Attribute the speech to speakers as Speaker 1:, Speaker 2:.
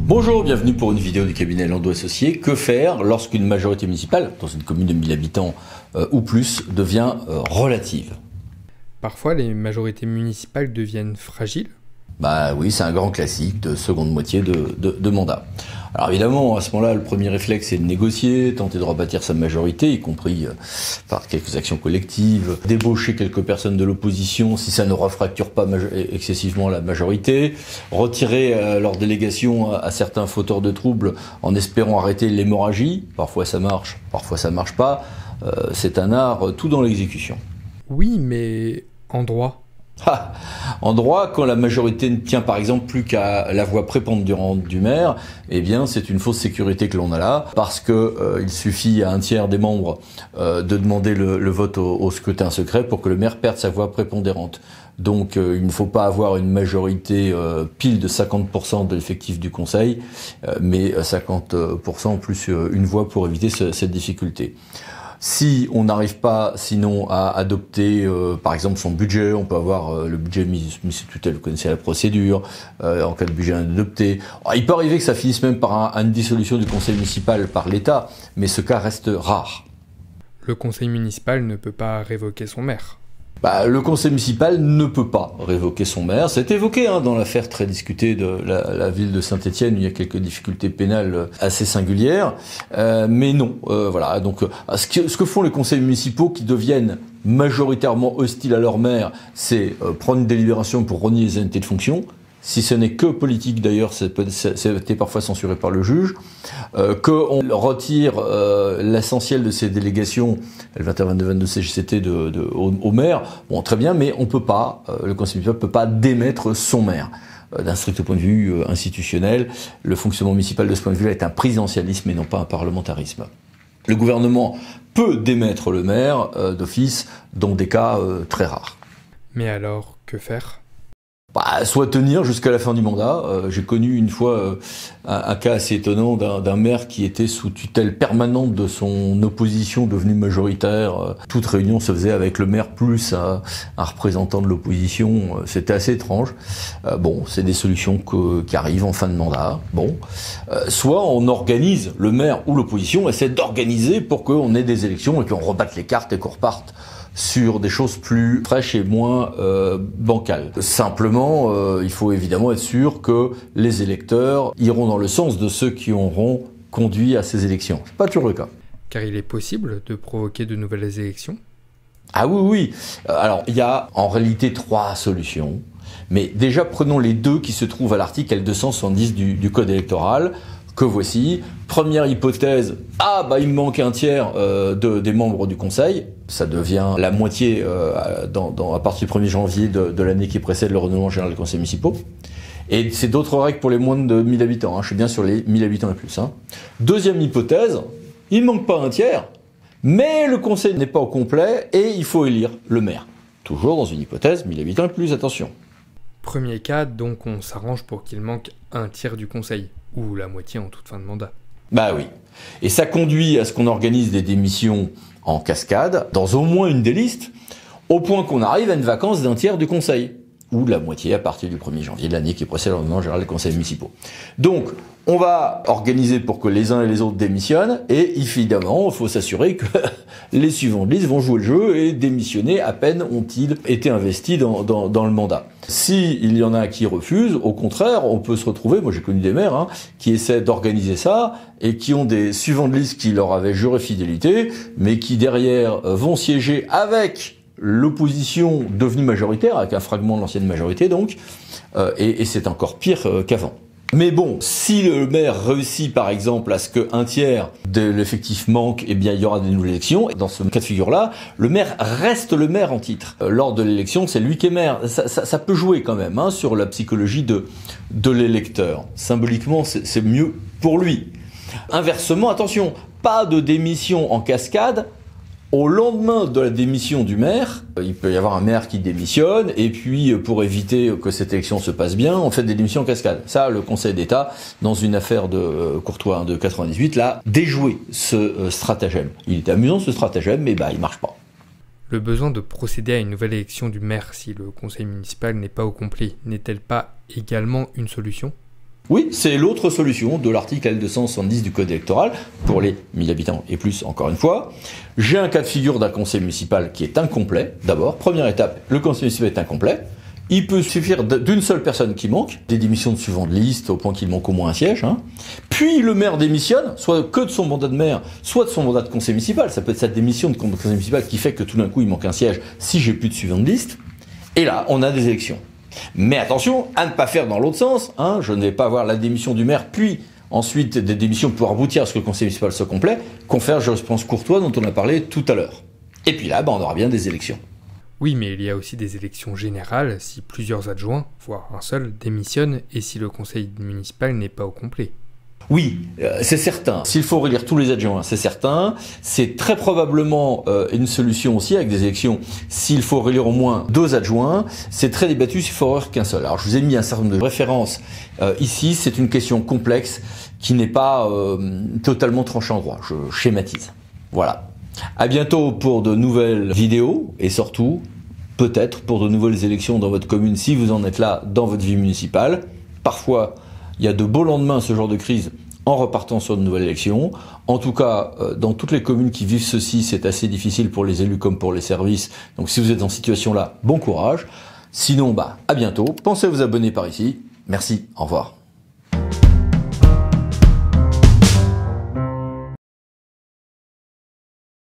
Speaker 1: Bonjour, bienvenue pour une vidéo du cabinet Landau Associés. Que faire lorsqu'une majorité municipale, dans une commune de 1000 habitants ou plus, devient relative?
Speaker 2: Parfois, les majorités municipales deviennent fragiles.
Speaker 1: Bah oui, c'est un grand classique de seconde moitié de mandat. Alors évidemment, à ce moment-là, le premier réflexe c'est de négocier, tenter de rebâtir sa majorité, y compris par quelques actions collectives, débaucher quelques personnes de l'opposition si ça ne refracture pas excessivement la majorité, retirer leur délégation à certains fauteurs de troubles en espérant arrêter l'hémorragie. Parfois ça marche pas. C'est un art tout dans l'exécution.
Speaker 2: Oui, mais en droit.
Speaker 1: En droit, quand la majorité ne tient par exemple plus qu'à la voix prépondérante du maire, eh bien c'est une fausse sécurité que l'on a là, parce que il suffit à un tiers des membres de demander le vote au scrutin secret pour que le maire perde sa voix prépondérante. Donc il ne faut pas avoir une majorité pile de 50% de l'effectif du conseil, mais 50% plus une voix pour éviter cette difficulté. Si on n'arrive pas, sinon, à adopter, par exemple, son budget, on peut avoir le budget mis sous tutelle, vous connaissez la procédure, en cas de budget adopté. Alors, il peut arriver que ça finisse même par une dissolution du conseil municipal par l'État, mais ce cas reste rare.
Speaker 2: Le conseil municipal ne peut pas révoquer son maire.
Speaker 1: Le conseil municipal ne peut pas révoquer son maire. C'est évoqué dans l'affaire très discutée de la ville de Saint-Étienne, où il y a quelques difficultés pénales assez singulières. Mais non, voilà. Donc, ce que font les conseils municipaux qui deviennent majoritairement hostiles à leur maire, c'est prendre une délibération pour renier les indemnités de fonction. Si ce n'est que politique d'ailleurs, c'était parfois censuré par le juge, qu'on retire l'essentiel de ces délégations, L21-22 CGCT au maire, bon très bien, mais on peut pas, le conseil municipal peut pas démettre son maire. D'un strict point de vue institutionnel, le fonctionnement municipal de ce point de vue-là est un présidentialisme et non pas un parlementarisme. Le gouvernement peut démettre le maire d'office dans des cas très rares.
Speaker 2: Mais alors, que faire ?
Speaker 1: Soit tenir jusqu'à la fin du mandat. J'ai connu une fois un cas assez étonnant d'un maire qui était sous tutelle permanente de son opposition devenue majoritaire. Toute réunion se faisait avec le maire plus un représentant de l'opposition. C'était assez étrange. C'est des solutions qui arrivent en fin de mandat. Soit on organise, le maire ou l'opposition essaie d'organiser pour qu'on ait des élections et qu'on rebatte les cartes et qu'on reparte sur des choses plus fraîches et moins bancales. Simplement, il faut évidemment être sûr que les électeurs iront dans le sens de ceux qui auront conduit à ces élections. C'est pas toujours le cas.
Speaker 2: Car il est possible de provoquer de nouvelles élections ?
Speaker 1: Ah oui. Alors, il y a en réalité 3 solutions. Mais déjà, prenons les 2 qui se trouvent à l'article L270 du Code électoral, que voici. Première hypothèse, il me manque un tiers des membres du conseil. Ça devient la moitié à partir du 1er janvier de l'année qui précède le renouvellement général des conseils municipaux. Et c'est d'autres règles pour les moins de 1000 habitants. Je suis bien sur les 1000 habitants et plus. Deuxième hypothèse, il ne manque pas un tiers, mais le conseil n'est pas au complet et il faut élire le maire. Toujours dans une hypothèse 1000 habitants et plus, attention.
Speaker 2: Premier cas, donc on s'arrange pour qu'il manque un tiers du conseil, ou la moitié en toute fin de mandat.
Speaker 1: Oui. Et ça conduit à ce qu'on organise des démissions en cascade, dans au moins une des listes, au point qu'on arrive à une vacance d'un tiers du conseil, ou de la moitié à partir du 1er janvier de l'année qui précède le renouvellement général des conseils municipaux. Donc, on va organiser pour que les uns et les autres démissionnent, et évidemment, il faut s'assurer que les suivants de liste vont jouer le jeu et démissionner à peine ont-ils été investis dans le mandat. S'il y en a qui refusent, au contraire, on peut se retrouver, moi j'ai connu des maires qui essaient d'organiser ça, et qui ont des suivants de liste qui leur avaient juré fidélité, mais qui derrière vont siéger avec l'opposition devenue majoritaire, avec un fragment de l'ancienne majorité donc, et c'est encore pire qu'avant. Mais si le maire réussit par exemple à ce qu'un tiers de l'effectif manque, il y aura des nouvelles élections. Dans ce cas de figure-là, le maire reste le maire en titre. Lors de l'élection, c'est lui qui est maire. Ça peut jouer quand même sur la psychologie de l'électeur. Symboliquement, c'est mieux pour lui. Inversement, attention, pas de démission en cascade. Au lendemain de la démission du maire, il peut y avoir un maire qui démissionne, et puis pour éviter que cette élection se passe bien, on fait des démissions en cascade. Ça, le Conseil d'État, dans une affaire de Courtois de 98, l'a déjoué ce stratagème. Il est amusant ce stratagème, mais il marche pas.
Speaker 2: Le besoin de procéder à une nouvelle élection du maire si le conseil municipal n'est pas au complet n'est-elle pas également une solution ?
Speaker 1: Oui, c'est l'autre solution de l'article L270 du Code électoral, pour les 1000 habitants et plus, encore une fois. J'ai un cas de figure d'un conseil municipal qui est incomplet. D'abord, première étape, le conseil municipal est incomplet. Il peut suffire d'une seule personne qui manque, des démissions de suivant de liste, au point qu'il manque au moins un siège. Puis le maire démissionne, soit que de son mandat de maire, soit de son mandat de conseil municipal. Ça peut être cette démission de conseil municipal qui fait que tout d'un coup il manque un siège si j'ai plus de suivant de liste. Et là, on a des élections. Mais attention à ne pas faire dans l'autre sens. Je ne vais pas avoir la démission du maire, puis ensuite des démissions pour aboutir à ce que le conseil municipal soit complet. Confère jurisprudence Courtois dont on a parlé tout à l'heure. Et puis là, on aura bien des élections.
Speaker 2: Oui, mais il y a aussi des élections générales si plusieurs adjoints, voire un seul, démissionnent et si le conseil municipal n'est pas au complet.
Speaker 1: Oui, c'est certain. S'il faut relire tous les adjoints, c'est certain. C'est très probablement une solution aussi avec des élections. S'il faut relire au moins 2 adjoints, c'est très débattu s'il faut relire qu'un seul. Alors je vous ai mis un certain nombre de références ici. C'est une question complexe qui n'est pas totalement tranchée en droit. Je schématise. Voilà. À bientôt pour de nouvelles vidéos et surtout, peut-être pour de nouvelles élections dans votre commune si vous en êtes là dans votre vie municipale. Parfois, il y a de beaux lendemains ce genre de crise en repartant sur de nouvelles élections. En tout cas, dans toutes les communes qui vivent ceci, c'est assez difficile pour les élus comme pour les services. Donc si vous êtes en situation là, bon courage. Sinon, à bientôt. Pensez à vous abonner par ici. Merci, au revoir.